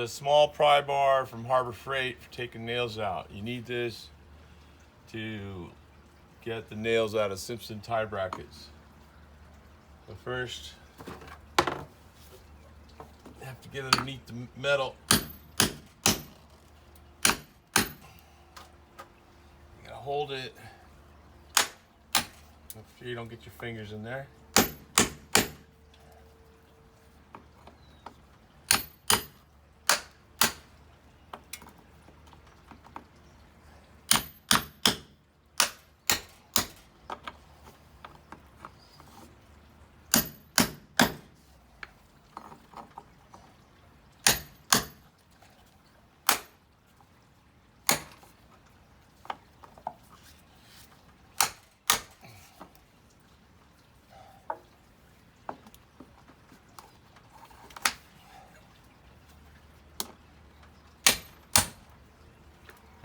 a small pry bar from Harbor Freight for taking nails out. You need this to get the nails out of Simpson tie brackets. So first, you have to get underneath the metal. You gotta hold it. Make sure you don't get your fingers in there.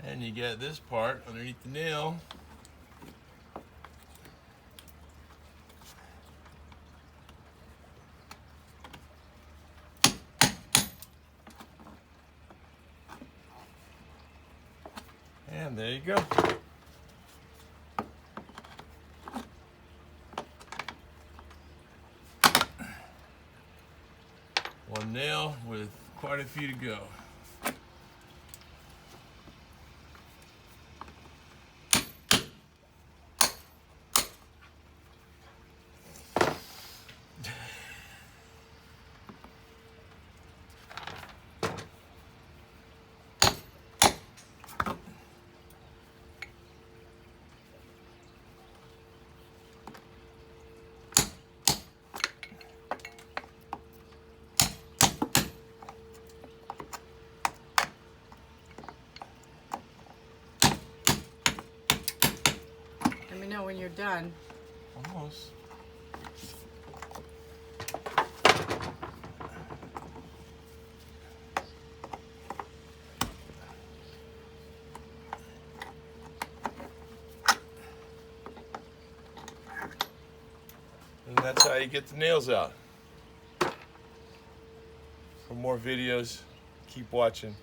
And you get this part underneath the nail. And there you go. One nail with quite a few to go. Let me know when you're done. Almost. And that's how you get the nails out. For more videos, keep watching.